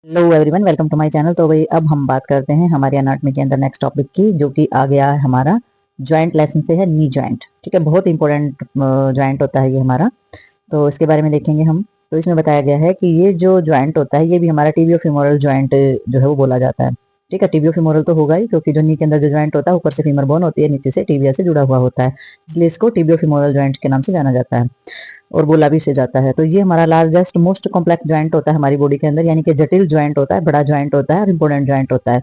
Hello everyone, welcome to my channel. तो भाई अब हम बात करते हैं हमारे एनाटॉमी के अंदर नेक्स्ट टॉपिक की, जो कि आ गया है हमारा जॉइंट लेसन से है नी जॉइंट। ठीक है, बहुत इंपॉर्टेंट जॉइंट होता है ये हमारा। तो इसके बारे में देखेंगे हम। तो इसमें बताया गया है कि ये जो जॉइंट होता है ये भी हमारा टिबियो-फेमोरल जॉइंट जो है वो बोला जाता है। ठीक है, टिबियो-फेमोरल तो होगा ही, क्योंकि जो नी के अंदर जो जॉइंट होता है ऊपर से फीमर बोन होती है, नीचे से टिबिया से जुड़ा हुआ होता है, इसलिए इसको टिबियो-फेमोरल जॉइंट के नाम से जाना जाता है और बोला भी से जाता है। तो ये हमारा लार्जेस्ट मोस्ट कॉम्प्लेक्स ज्वाइंट होता है हमारी बॉडी के अंदर, यानी कि जटिल ज्वाइंट होता है, बड़ा ज्वाइंट होता है और इंपोर्टेंट ज्वाइंट होता है।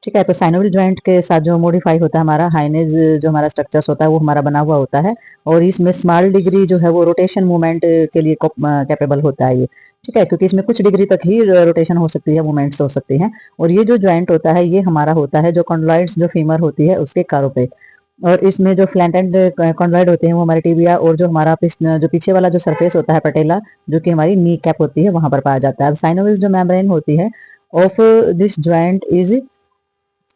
ठीक है, तो साइनोवियल ज्वाइंट के साथ जो मॉडिफाई होता है हमारा हाइनेज जो हमारा स्ट्रक्चर्स होता है वो हमारा बना हुआ होता है, और इसमें स्मॉल डिग्री जो है वो रोटेशन मूवमेंट के लिए कैपेबल होता है ये। ठीक है, क्योंकि इसमें कुछ डिग्री तक ही रोटेशन हो सकती है, मूवमेंट्स हो सकती हैं। और ये जो ज्वाइंट होता है ये हमारा होता है जो कॉन्डलाइड्स जो फीमर होती है उसके कारों पे, और इसमें जो फ्लैटेंड कॉन्वाइड होते हैं वो हमारे टिबिया और जो हमारा जो पीछे वाला जो सरफेस होता है पटेला, जो कि हमारी नी कैप होती है, वहां पर पाया जाता है। अब साइनोवियल जो मेम्ब्रेन होती है of this joint is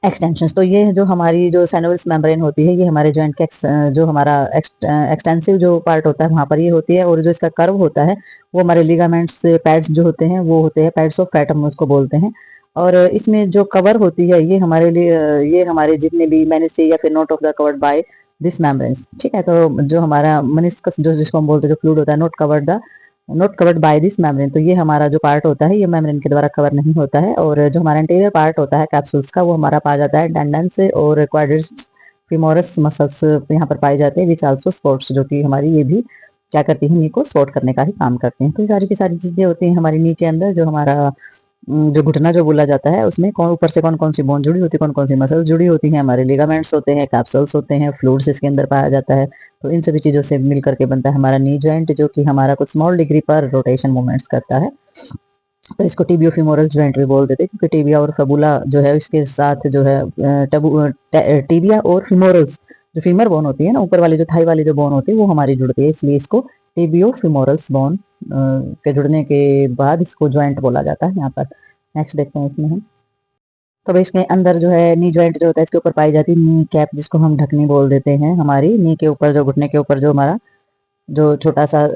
extension. तो ये जो हमारी जो साइनोवियल मेम्ब्रेन होती है ये हमारे ज्वाइंट के जो हमारा एक्सटेंसिव जो पार्ट होता है वहां पर ये होती है, और जो इसका कर्व होता है वो हमारे लिगामेंट्स पैड्स जो होते हैं वो होते हैं पैड्स ऑफ फैटम उसको बोलते हैं। और इसमें जो कवर होती है ये हमारे लिए ये हमारे जितने भी मेनिसे या फिर note of the covered by this membranes. ठीक है, तो जो हमारा मनिस्कस जो जिसको हम बोलते हैं जो फ्लूइड होता है not covered by this membrane, तो ये हमारा जो पार्ट होता है ये मेम्ब्रेन के द्वारा कवर नहीं होता है। और जो हमारा इंटीरियर पार्ट होता है कैप्सूल्स का वो हमारा पाया जाता है टेंडन से और क्वाड्रिस फीमोरस मसल्स यहाँ पर पाए जाते हैं, विच आल्सो स्पोर्ट्स, जो कि हमारी ये भी क्या करती है नी को सपोर्ट करने का ही काम करते हैं। तो ये सारी की सारी चीजें होती हैं हमारी नी के अंदर। जो हमारा जो घुटना जो बोला जाता है उसमें कौन ऊपर से कौन कौन सी बोन जुड़ी होती है, कौन कौन सी मसल्स जुड़ी होती हैं, हमारे लिगामेंट्स होते हैं, कैप्सूल्स होते हैं, फ्लूइड्स इसके अंदर पाया जाता है। तो इन सभी चीजों से मिल करके बनता है हमारा नी जॉइंट, जो कि हमारा कुछ स्मॉल डिग्री पर रोटेशन मूवमेंट्स करता है। तो इसको टिबियो फीमोरल जॉइंट भी बोल देते हैं, क्योंकि टिबिया और फबुला जो है इसके साथ जो है टिबिया और फीमोरल्स जो फीमर बोन होती है ना, ऊपर वाली जो थाई वाली जो बोन होती है वो हमारी जुड़ती है, इसलिए इसको टिबियो फीमोरल्स बोन के जुड़ने के बाद इसको ज्वाइंट बोला जाता है यहाँ पर। नेक्स्ट देखते हैं इसमें हम। तो भाई इसके अंदर जो है नी जॉइंट जो होता है इसके ऊपर पाई जाती है नी कैप, जिसको हम ढकनी बोल देते हैं। हमारी नी के ऊपर जो घुटने के ऊपर जो हमारा जो छोटा सा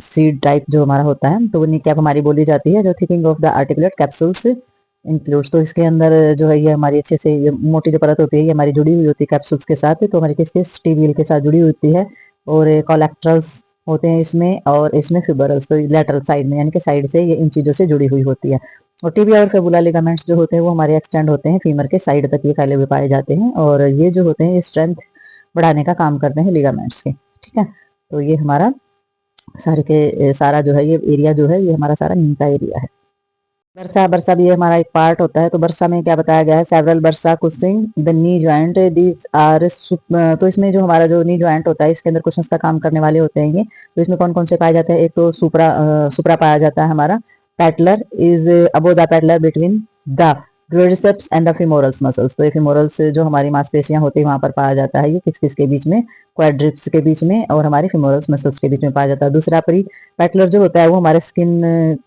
सीड टाइप जो हमारा होता है तो वो नी कैप हमारी बोली जाती है, जो thickening of the articulate capsules includes. तो इसके अंदर जो है ये हमारी अच्छे से ये मोटी जो परत होती है ये हमारी जुड़ी हुई होती है कैप्सूल्स के साथ, तो हमारी किसके टिबियल के साथ जुड़ी होती है। और कोलेक्ट्रल्स होते हैं इसमें, और इसमें फिबरल्स तो लेटरल साइड में यानी कि साइड से ये इन चीजों से जुड़ी हुई होती है। और टिबिया और फिबुला लिगामेंट्स जो होते हैं वो हमारे एक्सटेंड होते हैं फीमर के साइड तक ये फैले हुए पाए जाते हैं, और ये जो होते हैं ये स्ट्रेंथ बढ़ाने का काम करते हैं लिगामेंट्स के। ठीक है, तो ये हमारा सारे के सारा जो है ये एरिया जो है ये हमारा सारा नी का एरिया है। बरसा बरसा भी ये हमारा एक पार्ट होता है। तो बरसा में क्या बताया गया है, several bursa cushioning the knee joint these are. तो इसमें जो हमारा जो नी जॉइंट होता है इसके अंदर कुछ उसका काम करने वाले होते हैं ये। तो इसमें कौन कौन से पाए जाते हैं, एक तो सुपरा पाया जाता है हमारा। Patella is above the patella between the quadriceps and the femorals muscles. तो ये फीमोरल्स जो हमारी मांसपेशियां होती है वहां पर पाया जाता है, ये किस किस के बीच में, क्वाड्रिप्स के बीच में और हमारी फीमोरल्स मसल्स के बीच में पाया जाता है। दूसरा पैटलर जो होता है वो हमारे स्किन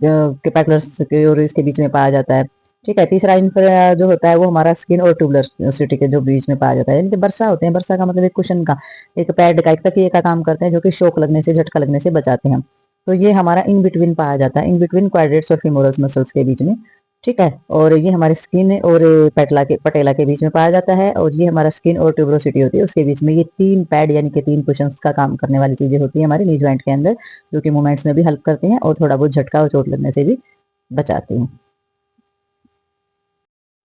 के पैटलर्स के और इसके बीच में पाया जाता है। ठीक है, तीसरा इंफ्रा जो होता है वो हमारा स्किन और ट्यूबुलर सिटी के जो बीच में पाया जाता है। यानी बरसा होते हैं, बरसा का मतलब एक कुशन का, एक पैड का, एक तकिए का काम करते हैं, जो कि शॉक लगने से झटका लगने से बचाते हैं। तो ये हमारा इन बिटवीन पाया जाता है, इन बिटवीन क्वाड्रेट्स और फीमोरल्स मसल्स के बीच में। ठीक है, और ये हमारे स्किन और पटेला के बीच में पाया जाता है, और ये हमारा स्किन और ट्यूबरोसिटी होती है उसके बीच में। ये तीन पैड यानी कि तीन कुशंस का काम करने वाली चीजें होती है हमारे नी जॉइंट के अंदर, जो कि मूवमेंट्स में भी हेल्प करती हैं और थोड़ा बहुत झटका और चोट लगने से भी बचाती हैं।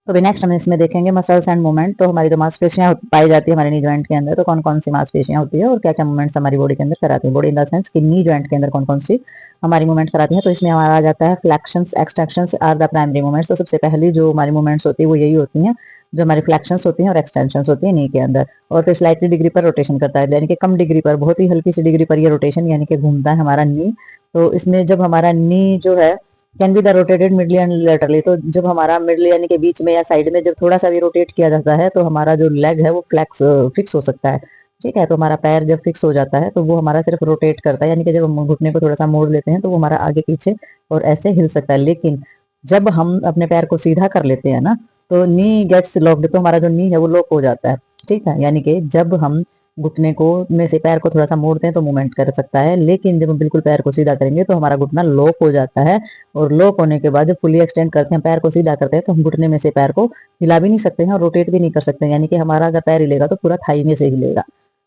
तो भी नेक्स्ट हम इसमें देखेंगे मसल्स एंड मूवमेंट। तो हमारी जो मांसपेशियां पाई जाती है हमारे नी जॉइंट के अंदर, तो कौन कौन सी मांसपेशियां होती है और क्या क्या मूवमेंट्स हमारी बॉडी के अंदर कराती है। बॉडी इन द सेंस कि नी जॉइंट के अंदर कौन कौन सी हमारी मूवमेंट कराती है। तो इसमें हमारा आ जाता है flexions extensions are the primary movements. तो सबसे पहली जो हमारी मूवमेंट्स होती है वो यही होती हैं, जो हमारी फ्लैक्शंस होती हैं और एक्सटेंशंस होती है नी के अंदर। और फिर स्लाइटली डिग्री पर रोटेशन करता है, यानी कि कम डिग्री पर, बहुत ही हल्की सी डिग्री पर ये रोटेशन यानी कि घूमता है हमारा नी। तो इसमें जब हमारा नी जो है can be the rotated medially and laterally. तो जब हमारा मिडल यानी कि बीच में या साइड में जब थोड़ा सा भी रोटेट किया जाता है तो हमारा जो लेग है वो फ्लैक्स फिक्स हो सकता है। ठीक है, तो हमारा पैर जब फिक्स हो जाता है तो वो हमारा सिर्फ रोटेट करता है, यानी कि जब हम घुटने को थोड़ा सा मोड़ लेते हैं तो वो हमारा आगे पीछे और ऐसे हिल सकता है। लेकिन जब हम अपने पैर को सीधा कर लेते हैं ना तो नी गेट्स लॉक्ड, तो हमारा जो नी है वो लॉक हो जाता है। ठीक है, यानी कि जब हम घुटने को में से पैर को थोड़ा सा मोड़ते हैं तो मूवमेंट कर सकता है, लेकिन जब हम बिल्कुल पैर को सीधा करेंगे तो हमारा घुटना लॉक हो जाता है, और लॉक होने के बाद जब फुली एक्सटेंड करते हैं, पैर को सीधा करते हैं, तो हम घुटने में से पैर को हिला भी नहीं सकते हैं और रोटेट भी नहीं कर सकते हैं, यानी कि हमारा अगर पैर हिलेगा तो पूरा थाई में से हिलेगा।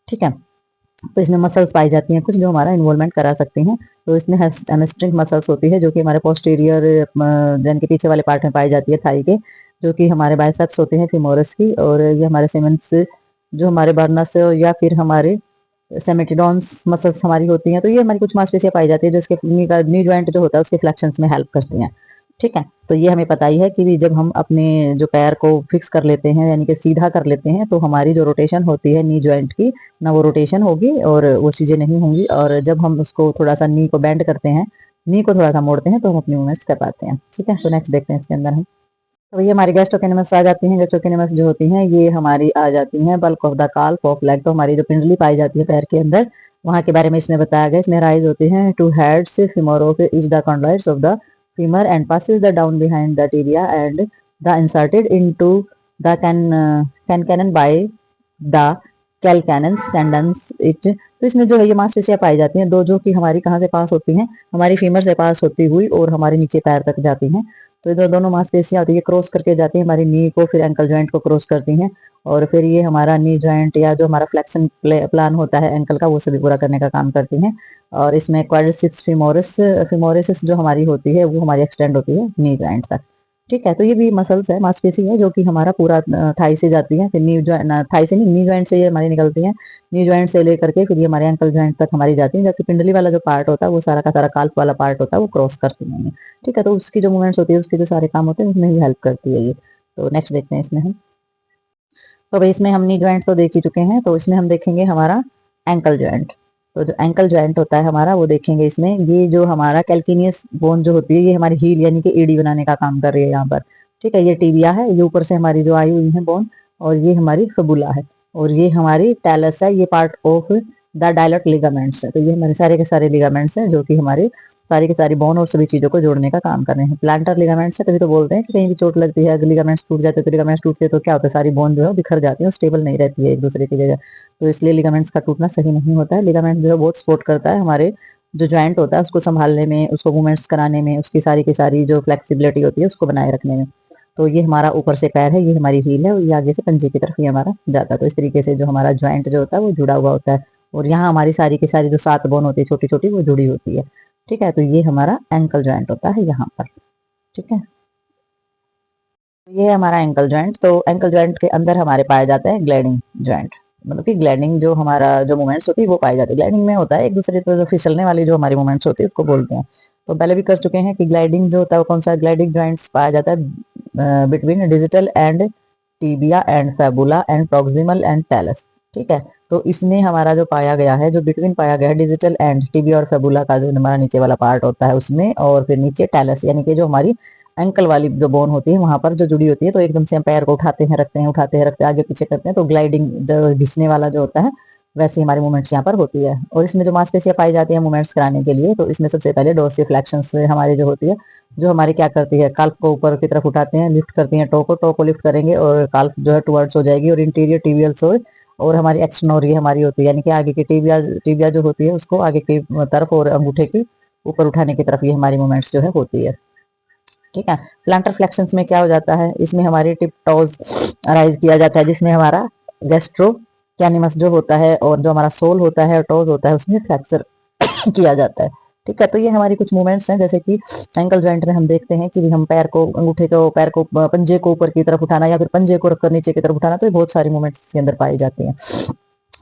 ठीक है, तो इसमें मसल्स पाई जाती हैं कुछ जो हमारा इन्वॉल्वमेंट करा सकते हैं। तो इसमें हैमस्ट्रिंग मसल्स होती है जो कि हमारे पोस्टीरियर जन के पीछे वाले पार्ट में पाई जाती है थाई के, जो कि हमारे बाइसेप्स होते हैं फीमोरस की, और ये हमारे सेमेंस जो हमारे बर्नस या फिर हमारे सेमेटिडॉन्स मसल्स हमारी होती हैं। तो ये हमारी कुछ मांसपेशियां पाई जाती है जो इसके नी जॉइंट जो होता है उसके फ्लेक्शंस में हेल्प करती हैं। ठीक है, तो ये हमें पता ही है कि जब हम अपने जो पैर को फिक्स कर लेते हैं यानी कि सीधा कर लेते हैं, तो हमारी जो रोटेशन होती है नी जॉइंट की, ना वो रोटेशन होगी और वो चीज़ें नहीं होंगी, और जब हम उसको थोड़ा सा नी को बेंड करते हैं, नी को थोड़ा सा मोड़ते हैं, तो हम अपनी मूवमेंट्स कर पाते हैं। ठीक है, तो नेक्स्ट देखते हैं इसके अंदर हम। तो ये हमारी गैस्ट्रोकेनेमस आ जाती हैं। गैस्ट्रोकेनेमस जो होती हैं ये हमारी आ जाती हैं bulk of the काल्फ of leg, तो हमारी जो पिंडली पाई जाती है पैर के अंदर, वहाँ के बारे में इसमें बताया गया। इसमें राइज होते हैं two heads femur of each the condyloids of the femur and passes the down behind the tibia and the inserted into the cannon by the calcaneus tendons it। तो इसमें जो है ये मांसपेशियां पाई जाती हैं दो, जो कि हमारी कहाँ से पास होती हैं, हमारी फीमर से पास होती हुई और हमारे नीचे पैर तक जाती हैं। तो ये दोनों मांसपेशियां होती है क्रॉस करके जाती है हमारी नी को, फिर एंकल जॉइंट को क्रॉस करती हैं, और फिर ये हमारा नी जॉइंट या जो हमारा फ्लेक्शन प्लान होता है एंकल का, वो सभी पूरा करने का काम करती हैं। और इसमें क्वाड्रिसेप्स फीमोरिस जो हमारी होती है वो हमारी एक्सटेंड होती है नी जॉइंट तक। ठीक है, तो ये भी मसल्स है, मांसपेशी है, जो कि हमारा पूरा थाई से जाती है, फिर नी जॉइंट, थाई से नहीं, नी जॉइंट से ये हमारी निकलती है, नी जॉइंट से लेकर के फिर ये हमारे एंकल जॉइंट तक हमारी जाती है, जबकि पिंडली वाला जो पार्ट होता है वो सारा का सारा काल्फ वाला पार्ट होता है वो क्रॉस करती है। ठीक है, तो उसकी जो मूवमेंट्स होती है उसके जो सारे काम होते हैं उसमें भी हेल्प करती है ये। तो नेक्स्ट देखते हैं इसमें हम। तो भाई इसमें हम नी जॉइंट तो देख ही चुके हैं, तो इसमें हम देखेंगे हमारा एंकल जॉइंट। तो जो एंकल जॉइंट होता है हमारा वो देखेंगे इसमें, ये जो हमारा कैल्किनियस बोन जो होती है ये हमारी हील यानी कि एडी बनाने का काम कर रही है यहाँ पर। ठीक है, ये टीबिया है, ये ऊपर से हमारी जो आई हुई है बोन, और ये हमारी फिबुला है, और ये हमारी टैलस है, ये part of the dilate ligaments है। तो ये हमारे सारे के सारे लिगामेंट्स हैं जो कि हमारे सारी की सारी बोन और सभी चीजों को जोड़ने का काम कर रहे हैं। प्लांटर लिगामेंट्स है, तभी तो बोलते हैं कि कहीं भी चोट लगती है, लिगामेंट्स टूट जाते हैं, तो लिगामेंट्स टूटते हैं तो क्या होता है, सारी बोन जो है बिखर जाती है, स्टेबल नहीं रहती है एक दूसरे की जगह। तो इसलिए लिगामेंट्स का टूटना सही नहीं होता है। लिगामेंट जो है बहुत सपोर्ट करता है हमारे जो जॉइंट होता है उसको संभालने में, उसको मूवमेंट्स कराने में, उसकी सारी की सारी जो फ्लेक्सिबिलिटी होती है उसको बनाए रखने में। तो ये हमारा ऊपर से पैर है, ये हमारी हील है, और ये आगे से पंजे की तरफ ये हमारा जाता है। तो इस तरीके से जो हमारा ज्वाइंट जो होता है वो जुड़ा हुआ होता है, और यहाँ हमारी सारी की सारी जो 7 बोन होती है छोटी छोटी वो जुड़ी होती है। ठीक है, तो ये हमारा एंकल ज्वाइंट होता है यहाँ पर। ठीक है, ये है हमारा एंकल ज्वाइंट। तो एंकल ज्वाइंट के अंदर हमारे पाए जाते हैं ग्लाइडिंग ज्वाइंट, मतलब कि ग्लाइडिंग जो हमारा जो मूवमेंट्स होती है वो पाई जाती है। ग्लाइडिंग में होता है एक दूसरे पर जो फिसलने वाली जो हमारी मूवमेंट्स होती है उसको बोलते हैं। तो पहले भी कर चुके हैं कि ग्लाइडिंग जो होता है वो कौन सा, ग्लाइडिंग ज्वाइंट्स पाया जाता है between digital and tibia and fibula and proximal and talus. ठीक है, तो इसमें हमारा जो पाया गया है, जो बिटवीन पाया गया है डिजिटल एंड टीबिया और फैबुला का जो हमारा नीचे वाला पार्ट होता है उसमें, और फिर नीचे टैलस यानी कि जो हमारी एंकल वाली जो बोन होती है वहां पर जो जुड़ी होती है। तो एकदम से हम पैर को उठाते हैं रखते हैं, उठाते हैं रखते हैं, आगे पीछे करते हैं, तो ग्लाइडिंग जो घिसने वाला जो होता है वैसे हमारी मूवमेंट्स यहाँ पर होती है। और इसमें जो मांसपेशियां पाई जाती है मूवमेंट्स कराने के लिए, तो इसमें सबसे पहले डोर्सिफ्लेक्शन से हमारी जो होती है, जो हमारी क्या करती है, काल्फ को ऊपर की तरफ उठाते हैं, लिफ्ट करती है, टो को लिफ्ट करेंगे और काल्फ जो है टुवर्ड्स हो जाएगी, और इंटीरियर टिबियल सोल और हमारी एक्सनोरी हमारी होती है, यानी कि आगे की टिबिया टिबिया जो होती है उसको आगे की तरफ और अंगूठे की ऊपर उठाने की तरफ ये हमारी मूवमेंट्स जो है होती है। ठीक है, प्लांटर फ्लेक्शंस में क्या हो जाता है, इसमें हमारी टिप टोज राइज किया जाता है, जिसमें हमारा गैस्ट्रो कैनिमस जो होता है और जो हमारा सोल होता है टोज होता है उसमें फ्लेक्सर किया जाता है। ठीक है, तो ये हमारी कुछ मूवमेंट्स हैं, जैसे कि एंकल जॉइंट में हम देखते हैं कि हम पैर को अंगूठे को पैर को पंजे को ऊपर की तरफ उठाना या फिर पंजे को रखकर नीचे की तरफ उठाना, तो ये बहुत सारी मूवमेंट्स इसके अंदर पाई जाती हैं।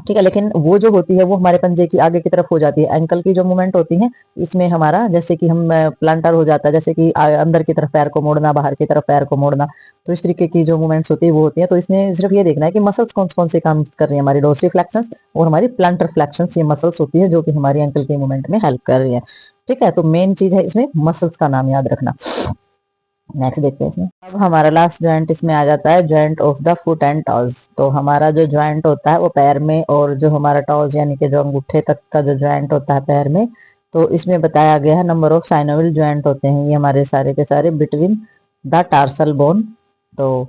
ठीक है, लेकिन वो जो होती है वो हमारे पंजे की आगे की तरफ हो जाती है। एंकल की जो मूवमेंट होती है इसमें हमारा जैसे कि हम प्लांटर हो जाता है, जैसे कि अंदर की तरफ पैर को मोड़ना, बाहर की तरफ पैर को मोड़ना, तो इस तरीके की जो मूवमेंट्स होती है वो होती है। तो इसमें सिर्फ ये देखना है कि मसल्स कौन कौन से काम कर रही है, हमारी डोर्सिफ्लेक्शंस और हमारी प्लांटर फ्लेक्शंस, ये मसल्स होती है जो कि हमारी एंकल की मूवमेंट में हेल्प कर रही है। ठीक है, तो मेन चीज है इसमें मसल्स का नाम याद रखना। नेक्स्ट देखते हैं इसमें। अब हमारा लास्ट ज्वाइंट इसमें आ जाता है joint of the foot and toes. तो हमारा जो ज्वाइंट होता है वो पैर में, और जो हमारा टॉज यानी कि जो अंगूठे तक का जो ज्वाइंट होता है पैर में, तो इसमें बताया गया है नंबर ऑफ साइनोवियल ज्वाइंट होते हैं ये हमारे सारे के सारे बिटवीन द टार्सल बोन। तो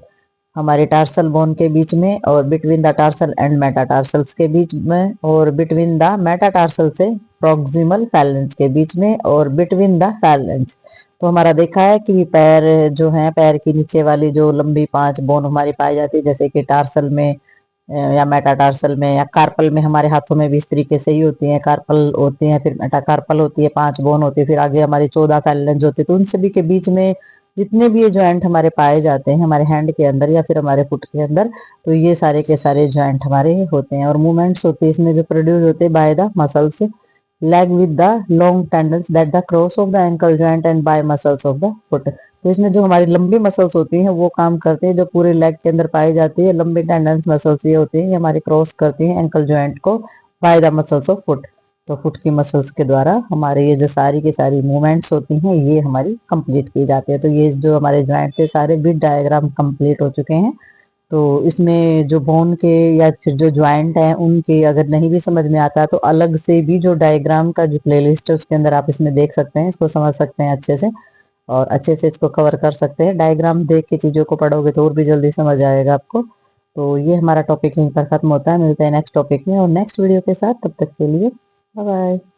हमारे टार्सल बोन के बीच में, और between the tarsal and metatarsals के बीच में, और बिटवीन द मेटाटार्सल से प्रॉक्सिमल फैलेंज के बीच में, और बिटवीन द फैलेंज। तो हमारा देखा है कि पैर जो है, पैर की नीचे वाली जो लंबी 5 बोन हमारी पाई जाती है, जैसे कि टार्सल में या मेटाटार्सल में या कार्पल में, हमारे हाथों में भी इस तरीके से ही होती हैं, कार्पल होती हैं, फिर मेटाकार्पल होती है, 5 बोन होती है, फिर आगे हमारी 14 फैलेंज होती है। तो उन सभी के बीच में जितने भी ये ज्वाइंट हमारे पाए जाते हैं हमारे हैंड के अंदर या फिर हमारे फुट के अंदर, तो ये सारे के सारे ज्वाइंट हमारे होते हैं। और मूवमेंट्स होते हैं इसमें जो प्रोड्यूस होते हैं by the muscles leg with the long tendons that the cross of the ankle joint and bye muscles of the foot. तो इसमें जो हमारी लंबी मसल्स होती हैं वो काम करती हैं, जो पूरे लेग के अंदर पाई जाती है लंबी टेंडन्स मसल्स ये होती हैं, ये हमारी क्रॉस करती हैं एंकल जॉइंट को by the muscles of foot. तो फुट की मसल्स के द्वारा हमारे ये जो सारी की सारी मूवमेंट्स होती हैं ये हमारी कंप्लीट की जाती है। तो ये जो हमारे ज्वाइंट के सारे बिट डायग्राम कंप्लीट हो चुके हैं। तो इसमें जो बोन के या फिर जो ज्वाइंट हैं उनके अगर नहीं भी समझ में आता तो अलग से भी जो डायग्राम का जो प्लेलिस्ट है उसके अंदर आप इसमें देख सकते हैं, इसको समझ सकते हैं अच्छे से, और अच्छे से इसको कवर कर सकते हैं। डायग्राम देख के चीज़ों को पढ़ोगे तो और भी जल्दी समझ आएगा आपको। तो ये हमारा टॉपिक यहीं पर खत्म होता है, मिलते हैं नेक्स्ट टॉपिक में और नेक्स्ट वीडियो के साथ। तब तक के लिए बाय बाय।